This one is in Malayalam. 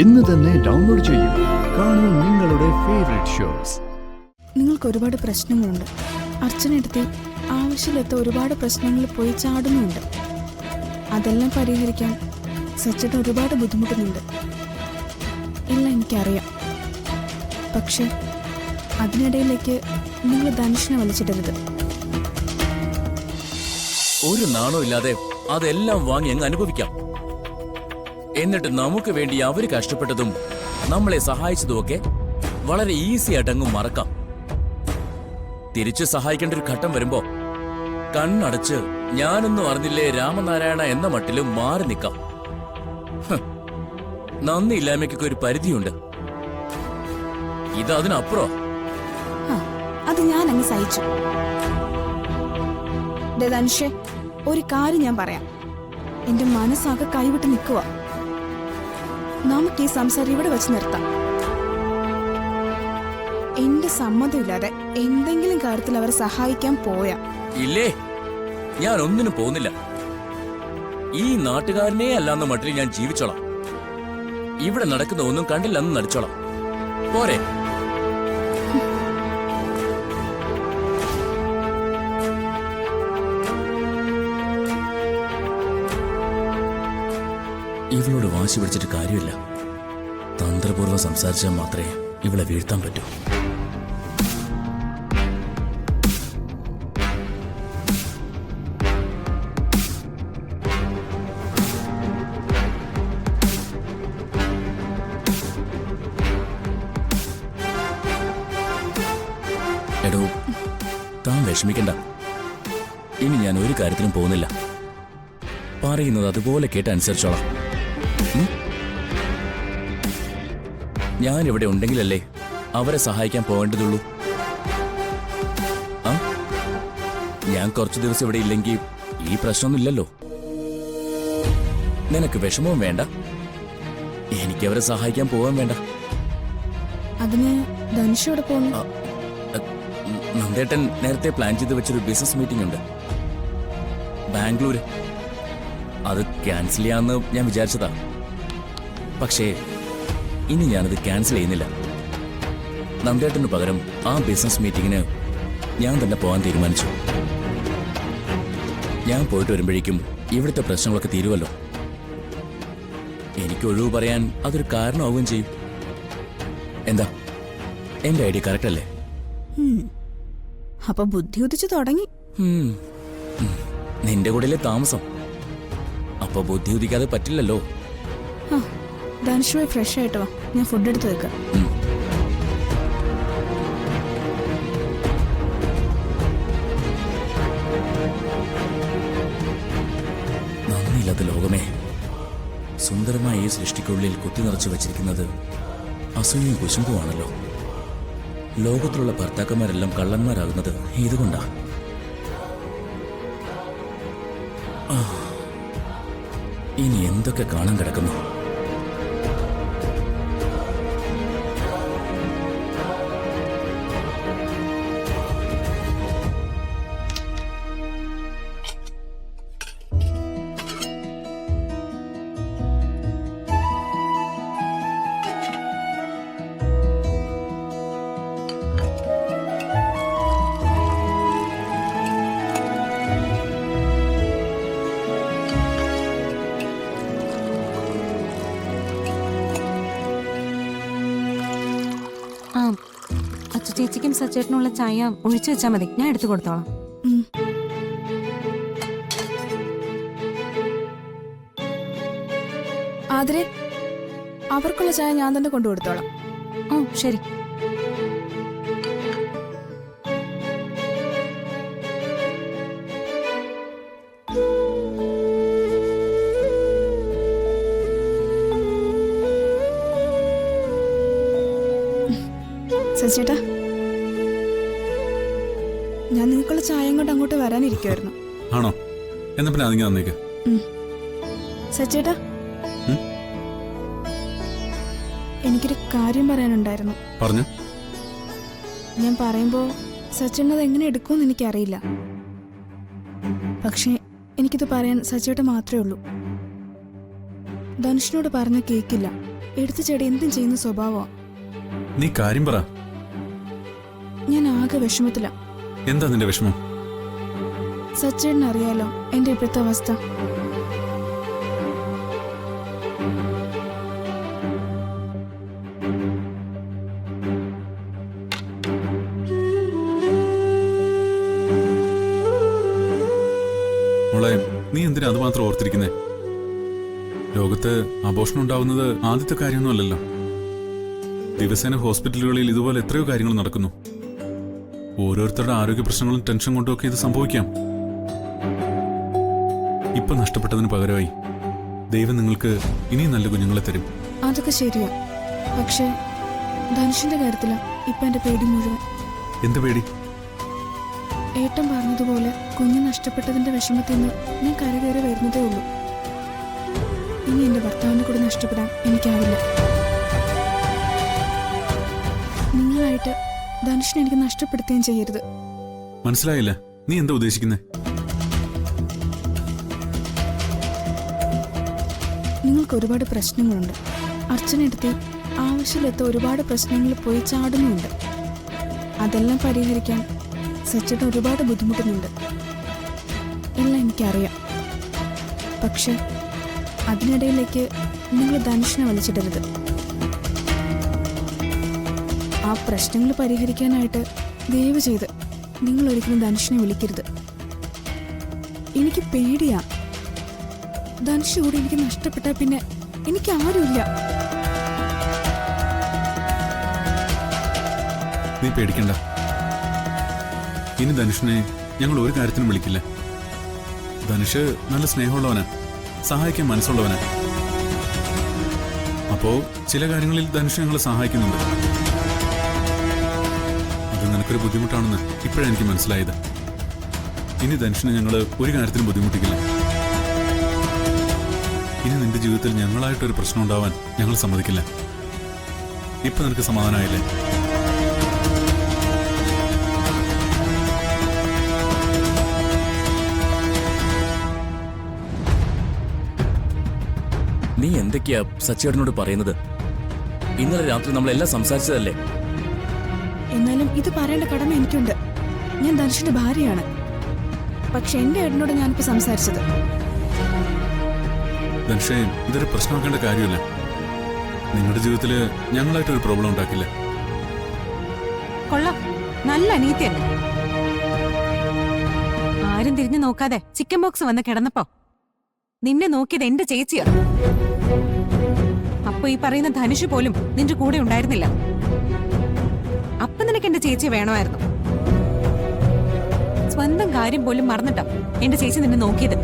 ഇന്ന് തന്നെ ഡൗൺലോഡ് ചെയ്യൂ. കാണൂ നിങ്ങളുടെ ഫേവറേറ്റ് ഷോസ്. നിങ്ങൾക്ക് ഒരുപാട് പ്രശ്നങ്ങളുണ്ട്. അർച്ചനയെടുത്ത് ആവശ്യമില്ലാത്ത ഒരുപാട് പ്രശ്നങ്ങൾ പോയി ചാടുന്നുണ്ട്. അതെല്ലാം പരിഹരിക്കാൻ സച്ചിട്ട് ഒരുപാട് ബുദ്ധിമുട്ടുന്നുണ്ട്. എല്ലാം എനിക്കറിയാം. പക്ഷെ അതിനിടയിലേക്ക് നിങ്ങൾ ധനുഷിനെ വലിച്ചിടരുത്. ഒരു നാണോ ഇല്ലാതെ അതെല്ലാം വാങ്ങി അങ്ങ് അനുഭവിക്കാം. എന്നിട്ട് നമുക്ക് വേണ്ടി അവര് കഷ്ടപ്പെട്ടതും നമ്മളെ സഹായിച്ചതുമൊക്കെ വളരെ ഈസി ആയിട്ടങ്ങ് മറക്കാം. തിരിച്ചു സഹായിക്കേണ്ട ഒരു ഘട്ടം വരുമ്പോ കണ്ണടച്ച് ഞാനൊന്നും അറിഞ്ഞില്ലേ രാമനാരായണ എന്ന മട്ടിലും മാറി നിൽക്കാം. നന്ദി ഇല്ലായ്മയ്ക്കൊക്കെ ഒരു പരിധിയുണ്ട്. ഇത് അതിനപ്പുറം. അത് ഞാൻ അങ്ങ് സഹിച്ചു. ധനുഷേ, ഒരു കാര്യം ഞാൻ പറയാം. എന്റെ മനസ്സാകെ കൈവിട്ട് നിൽക്കുക. നമുക്ക് ഈ സംസാരം ഇവിടെ വെച്ച് നിർത്താം. എന്റെ സമ്മതമില്ലാതെ എന്തെങ്കിലും കാര്യത്തിൽ അവരെ സഹായിക്കാൻ പോയാ ഇല്ലേ, ഞാൻ ഒന്നിനും പോകുന്നില്ല. ഈ നാട്ടുകാരനെ അല്ലാന്ന മട്ടിൽ ഞാൻ ജീവിച്ചോളാം. ഇവിടെ നടക്കുന്ന ഒന്നും കണ്ടില്ലെന്ന് നടിച്ചോളാം. പോരെ? ഇവളോട് വാശി പിടിച്ചിട്ട് കാര്യമില്ല. തന്ത്രപൂർവ്വം സംസാരിച്ചാൽ മാത്രമേ ഇവളെ വീഴ്ത്താൻ പറ്റൂ. എടോ, താൻ വിഷമിക്കണ്ട. ഇനി ഞാൻ ഒരു കാര്യത്തിനും പോകുന്നില്ല. പറയുന്നത് അതുപോലെ കേട്ട് അനുസരിച്ചോളാം. ഞാനിവിടെ ഉണ്ടെങ്കിലല്ലേ അവരെ സഹായിക്കാൻ പോകേണ്ടതുള്ളൂ. ഞാൻ കുറച്ചു ദിവസം ഇവിടെ ഇല്ലെങ്കിൽ ഈ പ്രശ്നമൊന്നുമില്ലല്ലോ. നിനക്ക് വിഷമവും വേണ്ട, എനിക്ക് അവരെ സഹായിക്കാൻ പോകാൻ വേണ്ട. അതിന് ധനുഷോടെ പോകുന്നു. നന്ദേട്ടൻ നേരത്തെ പ്ലാൻ ചെയ്ത് വെച്ചൊരു ബിസിനസ് മീറ്റിംഗ് ഉണ്ട് ബാംഗ്ലൂര്. അത് ക്യാൻസൽ ചെയ്യാമെന്ന് ഞാൻ വിചാരിച്ചതാ. പക്ഷേ ഇനി ഞാനത് ക്യാൻസൽ ചെയ്യുന്നില്ല. നന്ദേട്ടന് പകരം ആ ബിസിനസ് മീറ്റിങ്ങിന് ഞാൻ തന്നെ പോകാൻ തീരുമാനിച്ചു. ഞാൻ പോയിട്ട് വരുമ്പോഴേക്കും ഇവിടുത്തെ പ്രശ്നങ്ങളൊക്കെ തീരുമല്ലോ. എനിക്ക് ഒഴിവ് പറയാൻ അതൊരു കാരണമാവുകയും ചെയ്യും. എന്താ, എന്റെ ഐഡിയ കറക്റ്റ് അല്ലേ? അപ്പൊ ബുദ്ധി ഉദിച്ചു തുടങ്ങി. നിന്റെ കൂടെയല്ലേ താമസം, അപ്പൊ ബുദ്ധി ഉദിക്കാതെ പറ്റില്ലല്ലോ. ധനുഷുമായി ഫ്രഷ് ആയിട്ട് വാ, ഞാൻ ഫുഡ് എടുത്ത് വെക്കാം. നന്ദിയില്ലാത്ത ലോകമേ, സുന്ദരമായ ഈ സൃഷ്ടിക്കുള്ളിൽ കുത്തി നിറച്ചു വച്ചിരിക്കുന്നത് അസൂയയും കുശുമ്പുമാണല്ലോ. ലോകത്തിലുള്ള ഭർത്താക്കന്മാരെല്ലാം കള്ളന്മാരാകുന്നത് ഇതുകൊണ്ടാ. ഇനി എന്തൊക്കെ കാണാൻ കിടക്കുന്നു. ചേച്ചിക്കും സച്ചേട്ടനുള്ള ചായ ഒഴിച്ചു വെച്ചാൽ മതി, ഞാൻ എടുത്തു കൊടുത്തോളാം. ആതിരെ, അവർക്കുള്ള ചായ ഞാൻ തന്നെ കൊണ്ടുകൊടുത്തോളാം. ശരി. സച്ചേട്ടാ, ഞാൻ നിങ്ങൾക്കുള്ള ചായയും കൊണ്ട് അങ്ങോട്ട് വരാനിരിക്കുമായിരുന്നു. ആണോ? എന്നാ പിന്നെ അതിങ്ങ് തന്നേക്ക്. സച്ചേട്ടാ, എനിക്കൊരു കാര്യം പറയാനുണ്ടായിരുന്നു. പറഞ്ഞു. ഞാൻ പറയുമ്പോ സച്ചേട്ടൻ അത് എങ്ങനെ എടുക്കുമെന്ന് എനിക്കറിയില്ല. പക്ഷേ എനിക്കിത് പറയാൻ സച്ചേട്ടൻ മാത്രമേ ഉള്ളൂ. ധനുഷിനോട് പറഞ്ഞ കേക്കില്ല. എടുത്തു ചേടി എന്തും ചെയ്യുന്ന സ്വഭാവമാണ്. നീ കാര്യം പറ. ഞാൻ ആകെ വിഷമത്തില. എന്താ നിന്റെ വിഷമം? സച്ചേട്ടന് അറിയാലോ എന്റെ ഇപ്പോഴത്തെ അവസ്ഥ. മോളെ, നീ എന്തിനാ അത് മാത്രം ഓർത്തിരിക്കുന്നേ? ലോകത്ത് അബോർഷൻ ഉണ്ടാവുന്നത് ആദ്യത്തെ കാര്യമൊന്നുമല്ലല്ലോ. ദിവസേന ഹോസ്പിറ്റലുകളിൽ ഇതുപോലെ എത്രയോ കാര്യങ്ങൾ നടക്കുന്നു. ഓരോരുത്തരുടെ ആരോഗ്യ പ്രശ്നങ്ങളും ടെൻഷൻ കൊണ്ടുമൊക്കെ ഇത് സംഭവിക്കാം. ഇപ്പൊ നഷ്ടപ്പെട്ടതിന് പകരമായി ദൈവം നിങ്ങൾക്ക് ഇനിയും നല്ല കുഞ്ഞുങ്ങളെ തരും. അതൊക്കെ ശരിയാ. പക്ഷേ ധനുഷിന്റെ കാര്യത്തിലാ ഇപ്പൊ എന്റെ പേടി മുഴുവൻ. എന്ത് പേടി? ഏട്ടൻ പറഞ്ഞതുപോലെ കുഞ്ഞ് നഷ്ടപ്പെട്ടതിന്റെ വിഷമത്തിൽ നിന്ന് ഞാൻ കരകയറി വരുന്നതേ ഉള്ളൂ. ഇനി എന്റെ ഭർത്താവിനെ കൂടെ നഷ്ടപ്പെടാൻ എനിക്കാവില്ല. നിങ്ങളായിട്ട് ധനുഷിനെ എനിക്ക് നഷ്ടപ്പെടുത്തുകയും ചെയ്യരുത്. മനസ്സിലായില്ല, നീ എന്താ ഉദ്ദേശിക്കുന്നേ? നിങ്ങൾക്ക് ഒരുപാട് പ്രശ്നങ്ങളുണ്ട്. അർച്ചനയെടുത്ത് ആവശ്യമില്ലാത്ത ഒരുപാട് പ്രശ്നങ്ങളിൽ പോയി ചാടുന്നുണ്ട്. അതെല്ലാം പരിഹരിക്കാൻ സച്ചിട്ട് ഒരുപാട് ബുദ്ധിമുട്ടുന്നുണ്ട്. എല്ലാം എനിക്കറിയാം. പക്ഷെ അതിനിടയിലേക്ക് നിങ്ങൾ ധനുഷിനെ വലിച്ചിടരുത്. ആ പ്രശ്നങ്ങൾ പരിഹരിക്കാനായിട്ട് ദയവ് ചെയ്ത് നിങ്ങൾ ഒരിക്കലും ധനുഷിനെ വിളിക്കരുത്. എനിക്ക് പേടിയാ. ധനുഷ് കൂടി എനിക്ക് നഷ്ടപ്പെട്ടാൽ പിന്നെ എനിക്ക് ആരുമില്ല. നീ പേടിക്കണ്ട. ഇനി ധനുഷിനെ ഞങ്ങൾ ഒരു കാര്യത്തിനും വിളിക്കില്ല. ധനുഷ് നല്ല സ്നേഹമുള്ളവനാ, സഹായിക്കാൻ മനസ്സുള്ളവനാ. അപ്പോ ചില കാര്യങ്ങളിൽ ധനുഷ് ഞങ്ങളെ സഹായിക്കുന്നുണ്ട്. അത് നിനക്കൊരു ബുദ്ധിമുട്ടാണെന്ന് ഇപ്പോഴാണ് എനിക്ക് മനസ്സിലായത്. ഇനി ധനുഷിനെ ഞങ്ങൾ ഒരു കാര്യത്തിനും ബുദ്ധിമുട്ടിക്കില്ല. ഇനി നിന്റെ ജീവിതത്തിൽ ഞങ്ങളായിട്ടൊരു പ്രശ്നം ഉണ്ടാവാൻ ഞങ്ങൾ സമ്മതിക്കില്ല. ഇപ്പൊ നിനക്ക് സമാധാനമായില്ലേ? നീ എന്തൊക്കെയാ സച്ചേട്ടനോട് പറയുന്നത്? ഇന്നലെ രാത്രി നമ്മളെല്ലാം സംസാരിച്ചതല്ലേ? എന്നാലും ഇത് പറയേണ്ട കടമ എനിക്കുണ്ട്. ഞാൻ ധനുഷിന്റെ ഭാര്യയാണ്. പക്ഷെ എന്റെ ഏട്ടനോട് ഞാനിപ്പോ സംസാരിച്ചത്. ധനുഷേ, ഇതൊരു പ്രശ്നമാക്കേണ്ട കാര്യമില്ല. നിങ്ങളുടെ ജീവിതത്തില് ഞങ്ങളായിട്ടൊരു പ്രോബ്ലം ഉണ്ടാക്കില്ല. കൊള്ളാം, നല്ല അനീതി തന്നെ. ആരും തിരിഞ്ഞു നോക്കാതെ ചിക്കൻ ബോക്സ് വന്ന് കിടന്നപ്പോ നിന്നെ നോക്കിയത് എന്റെ ചേച്ചിയാ. അപ്പൊ ഈ പറയുന്ന ധനുഷ് പോലും നിന്റെ കൂടെ ഉണ്ടായിരുന്നില്ല. അപ്പൊ നിനക്ക് എന്റെ ചേച്ചിയെ വേണമായിരുന്നു. സ്വന്തം കാര്യം പോലും മറന്നിട്ടാ എന്റെ ചേച്ചി നിന്നെ നോക്കിയത്.